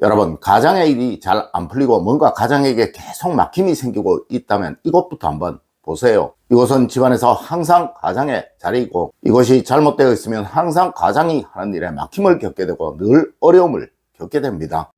여러분, 가장의 일이 잘 안 풀리고 뭔가 가장에게 계속 막힘이 생기고 있다면 이것부터 한번 보세요. 이것은 집안에서 항상 가장의 자리이고, 이것이 잘못되어 있으면 항상 가장이 하는 일에 막힘을 겪게 되고 늘 어려움을 겪게 됩니다.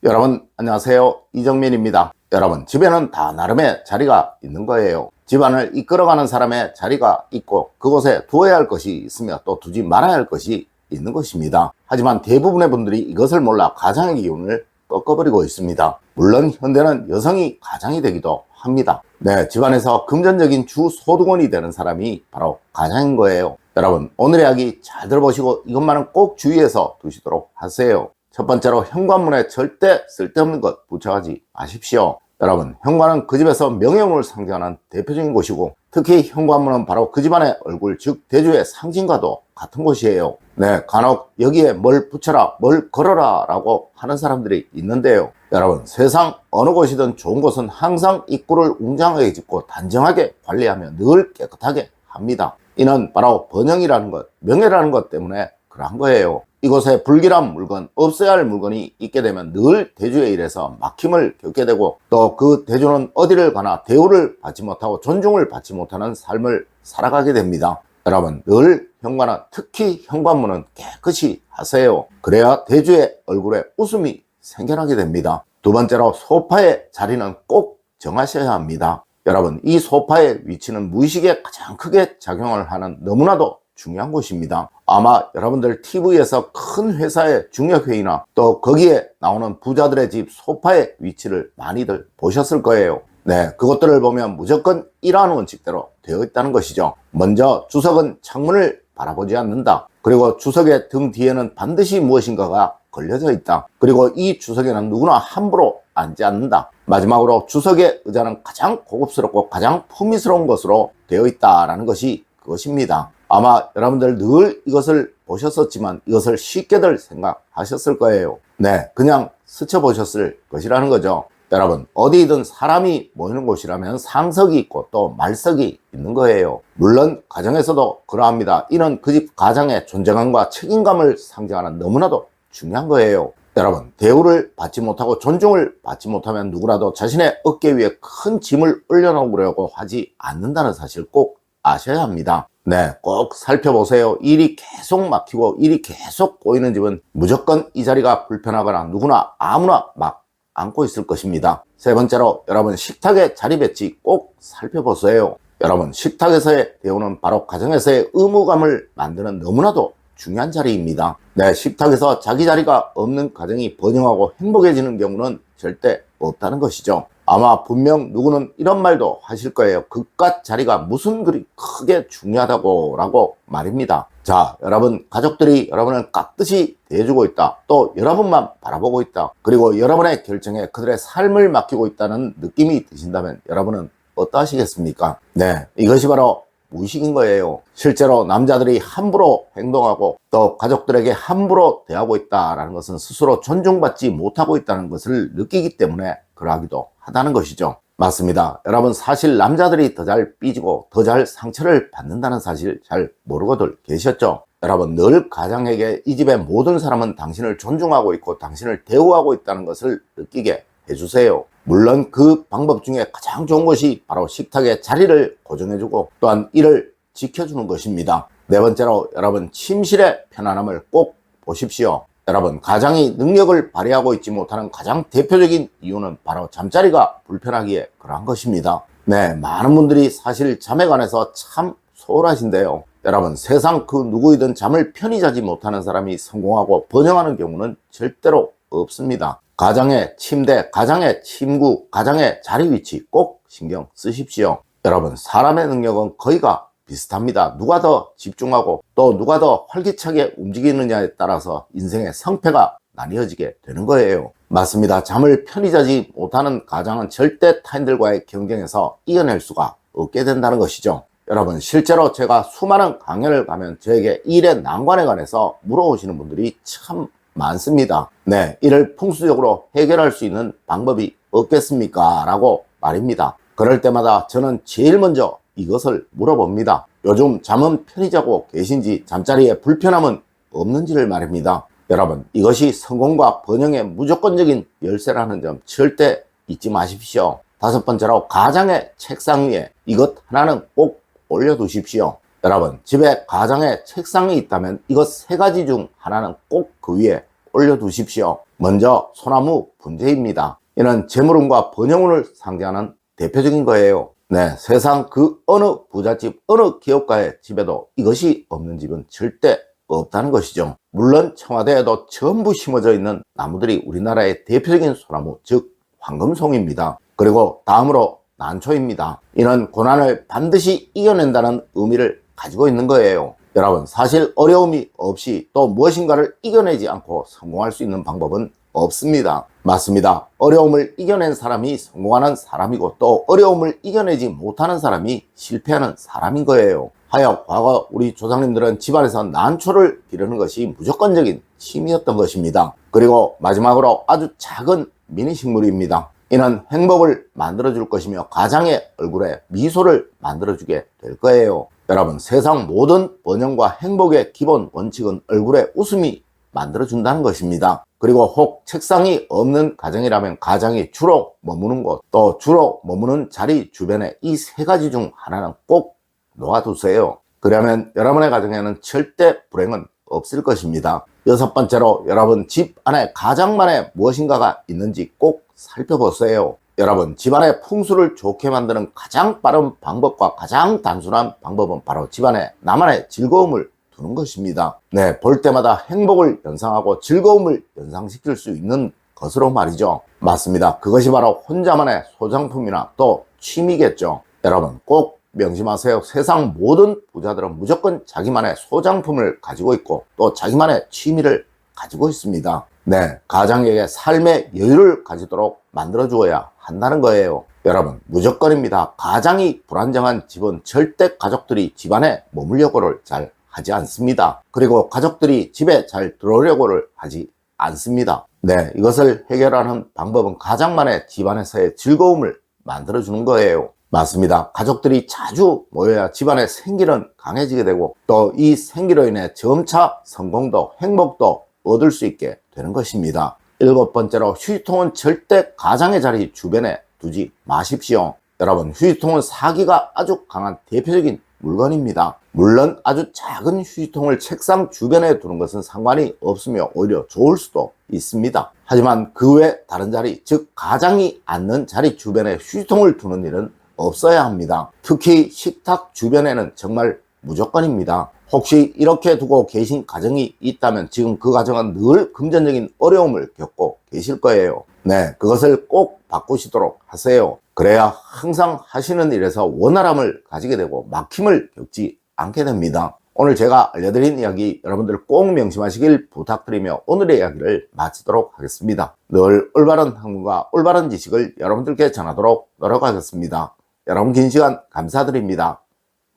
여러분 안녕하세요, 이정민입니다. 여러분, 집에는 다 나름의 자리가 있는 거예요. 집안을 이끌어가는 사람의 자리가 있고, 그곳에 두어야 할 것이 있으며 또 두지 말아야 할 것이 있는 것입니다. 하지만 대부분의 분들이 이것을 몰라 가장의 기운을 꺾어버리고 있습니다. 물론 현대는 여성이 가장이 되기도 합니다. 네, 집안에서 금전적인 주 소득원이 되는 사람이 바로 가장인 거예요. 여러분, 오늘 이야기 잘 들어보시고 이것만은 꼭 주의해서 두시도록 하세요. 첫 번째로, 현관문에 절대 쓸데없는 것 붙여가지 마십시오. 여러분, 현관은 그 집에서 명예운을 상징하는 대표적인 곳이고, 특히 현관문은 바로 그 집안의 얼굴, 즉 대주의 상징과도 같은 곳이에요. 네, 간혹 여기에 뭘 붙여라, 뭘 걸어라 라고 하는 사람들이 있는데요. 여러분, 세상 어느 곳이든 좋은 곳은 항상 입구를 웅장하게 짓고 단정하게 관리하며 늘 깨끗하게 합니다. 이는 바로 번영이라는 것, 명예라는 것 때문에 그러한 거예요. 이곳에 불길한 물건, 없어야 할 물건이 있게 되면 늘 대주의 일에서 막힘을 겪게 되고, 또 그 대주는 어디를 가나 대우를 받지 못하고 존중을 받지 못하는 삶을 살아가게 됩니다. 여러분, 늘 현관은, 특히 현관문은 깨끗이 하세요. 그래야 대주의 얼굴에 웃음이 생겨나게 됩니다. 두 번째로, 소파의 자리는 꼭 정하셔야 합니다. 여러분, 이 소파의 위치는 무의식에 가장 크게 작용을 하는 너무나도 중요한 곳입니다. 아마 여러분들 TV에서 큰 회사의 중요회의나 또 거기에 나오는 부자들의 집 소파의 위치를 많이들 보셨을 거예요. 네, 그것들을 보면 무조건 이러한 원칙대로 되어 있다는 것이죠. 먼저, 주석은 창문을 바라보지 않는다. 그리고 주석의 등 뒤에는 반드시 무엇인가가 걸려져 있다. 그리고 이 주석에는 누구나 함부로 앉지 않는다. 마지막으로, 주석의 의자는 가장 고급스럽고 가장 품위스러운 것으로 되어 있다라는 것이 그것입니다. 아마 여러분들 늘 이것을 보셨었지만 이것을 쉽게들 생각하셨을 거예요. 네, 그냥 스쳐보셨을 것이라는 거죠. 여러분, 어디든 사람이 모이는 곳이라면 상석이 있고 또 말석이 있는 거예요. 물론 가정에서도 그러합니다. 이는 그 집 가장의 존재감과 책임감을 상징하는 너무나도 중요한 거예요. 여러분, 대우를 받지 못하고 존중을 받지 못하면 누구라도 자신의 어깨 위에 큰 짐을 올려놓으려고 하지 않는다는 사실 꼭 아셔야 합니다. 네, 꼭 살펴보세요. 일이 계속 막히고 일이 계속 꼬이는 집은 무조건 이 자리가 불편하거나 누구나 아무나 막 앉고 있을 것입니다. 세 번째로, 여러분, 식탁의 자리 배치 꼭 살펴보세요. 여러분, 식탁에서의 대우는 바로 가정에서의 의무감을 만드는 너무나도 중요한 자리입니다. 네, 식탁에서 자기 자리가 없는 가정이 번영하고 행복해지는 경우는 절대 없다는 것이죠. 아마 분명 누구는 이런 말도 하실 거예요. 그깟 자리가 무슨 그리 크게 중요하다고 라고 말입니다. 자, 여러분, 가족들이 여러분을 깍듯이 대해주고 있다. 또 여러분만 바라보고 있다. 그리고 여러분의 결정에 그들의 삶을 맡기고 있다는 느낌이 드신다면 여러분은 어떠하시겠습니까? 네, 이것이 바로 무의식인 거예요. 실제로 남자들이 함부로 행동하고 또 가족들에게 함부로 대하고 있다는 것은 스스로 존중받지 못하고 있다는 것을 느끼기 때문에 그러하기도 하다는 것이죠. 맞습니다. 여러분, 사실 남자들이 더 잘 삐지고 더 잘 상처를 받는다는 사실 잘 모르고들 계셨죠? 여러분, 늘 가장에게 이 집의 모든 사람은 당신을 존중하고 있고 당신을 대우하고 있다는 것을 느끼게 해주세요. 물론 그 방법 중에 가장 좋은 것이 바로 식탁의 자리를 고정해주고 또한 이를 지켜주는 것입니다. 네 번째로, 여러분, 침실의 편안함을 꼭 보십시오. 여러분, 가장이 능력을 발휘하고 있지 못하는 가장 대표적인 이유는 바로 잠자리가 불편하기에 그러한 것입니다. 네, 많은 분들이 사실 잠에 관해서 참 소홀하신데요. 여러분, 세상 그 누구이든 잠을 편히 자지 못하는 사람이 성공하고 번영하는 경우는 절대로 없습니다. 가장의 침대, 가장의 침구, 가장의 자리 위치 꼭 신경 쓰십시오. 여러분, 사람의 능력은 거의가 비슷합니다. 누가 더 집중하고 또 누가 더 활기차게 움직이느냐에 따라서 인생의 성패가 나뉘어지게 되는 거예요. 맞습니다. 잠을 편히 자지 못하는 가장은 절대 타인들과의 경쟁에서 이겨낼 수가 없게 된다는 것이죠. 여러분, 실제로 제가 수많은 강연을 가면 저에게 일의 난관에 관해서 물어오시는 분들이 참 많습니다. 네, 이를 풍수적으로 해결할 수 있는 방법이 없겠습니까? 라고 말입니다. 그럴 때마다 저는 제일 먼저 이것을 물어봅니다. 요즘 잠은 편히 자고 계신지, 잠자리에 불편함은 없는지를 말입니다. 여러분, 이것이 성공과 번영의 무조건적인 열쇠라는 점 절대 잊지 마십시오. 다섯 번째로 가장의 책상 위에 이것 하나는 꼭 올려두십시오. 여러분, 집에 가장의 책상이 있다면 이것 세 가지 중 하나는 꼭 그 위에 올려두십시오. 먼저 소나무 분재입니다. 이는 재물운과 번영운을 상징하는 대표적인 거예요. 네, 세상 그 어느 부잣집, 어느 기업가의 집에도 이것이 없는 집은 절대 없다는 것이죠. 물론 청와대에도 전부 심어져 있는 나무들이 우리나라의 대표적인 소나무, 즉 황금송입니다. 그리고 다음으로 난초입니다. 이는 고난을 반드시 이겨낸다는 의미를 가지고 있는 거예요. 여러분, 사실 어려움이 없이 또 무엇인가를 이겨내지 않고 성공할 수 있는 방법은 없습니다. 맞습니다. 어려움을 이겨낸 사람이 성공하는 사람이고 또 어려움을 이겨내지 못하는 사람이 실패하는 사람인 거예요. 하여 과거 우리 조상님들은 집안에서 난초를 기르는 것이 무조건적인 취미였던 것입니다. 그리고 마지막으로 아주 작은 미니식물입니다. 이는 행복을 만들어줄 것이며 가장의 얼굴에 미소를 만들어주게 될 거예요. 여러분, 세상 모든 번영과 행복의 기본 원칙은 얼굴에 웃음이 만들어준다는 것입니다. 그리고 혹 책상이 없는 가정이라면 가장이 주로 머무는 곳, 또 주로 머무는 자리 주변에 이 세 가지 중 하나는 꼭 놓아두세요. 그러면 여러분의 가정에는 절대 불행은 없을 것입니다. 여섯 번째로 여러분 집 안에 가장만의 무엇인가가 있는지 꼭 살펴보세요. 여러분, 집안의 풍수를 좋게 만드는 가장 빠른 방법과 가장 단순한 방법은 바로 집안에 나만의 즐거움을 두는 것입니다. 네, 볼 때마다 행복을 연상하고 즐거움을 연상시킬 수 있는 것으로 말이죠. 맞습니다. 그것이 바로 혼자만의 소장품이나 또 취미겠죠. 여러분, 꼭 명심하세요. 세상 모든 부자들은 무조건 자기만의 소장품을 가지고 있고 또 자기만의 취미를 가지고 있습니다. 네, 가장에게 삶의 여유를 가지도록 만들어 주어야 한다는 거예요. 여러분, 무조건입니다. 가장이 불안정한 집은 절대 가족들이 집안에 머물려고를 잘 하지 않습니다. 그리고 가족들이 집에 잘 들어오려고를 하지 않습니다. 네, 이것을 해결하는 방법은 가장만의 집안에서의 즐거움을 만들어 주는 거예요. 맞습니다. 가족들이 자주 모여야 집안의 생기는 강해지게 되고 또 이 생기로 인해 점차 성공도 행복도 얻을 수 있게 되는 것입니다. 일곱 번째로 휴지통은 절대 가장의 자리 주변에 두지 마십시오. 여러분, 휴지통은 사기가 아주 강한 대표적인 물건입니다. 물론 아주 작은 휴지통을 책상 주변에 두는 것은 상관이 없으며 오히려 좋을 수도 있습니다. 하지만 그 외 다른 자리, 즉 가장이 앉는 자리 주변에 휴지통을 두는 일은 없어야 합니다. 특히 식탁 주변에는 정말 무조건입니다. 혹시 이렇게 두고 계신 가정이 있다면 지금 그 가정은 늘 금전적인 어려움을 겪고 계실 거예요. 네, 그것을 꼭 바꾸시도록 하세요. 그래야 항상 하시는 일에서 원활함을 가지게 되고 막힘을 겪지 않게 됩니다. 오늘 제가 알려드린 이야기 여러분들 꼭 명심하시길 부탁드리며 오늘의 이야기를 마치도록 하겠습니다. 늘 올바른 학문과 올바른 지식을 여러분들께 전하도록 노력하겠습니다. 여러분 긴 시간 감사드립니다.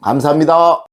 감사합니다.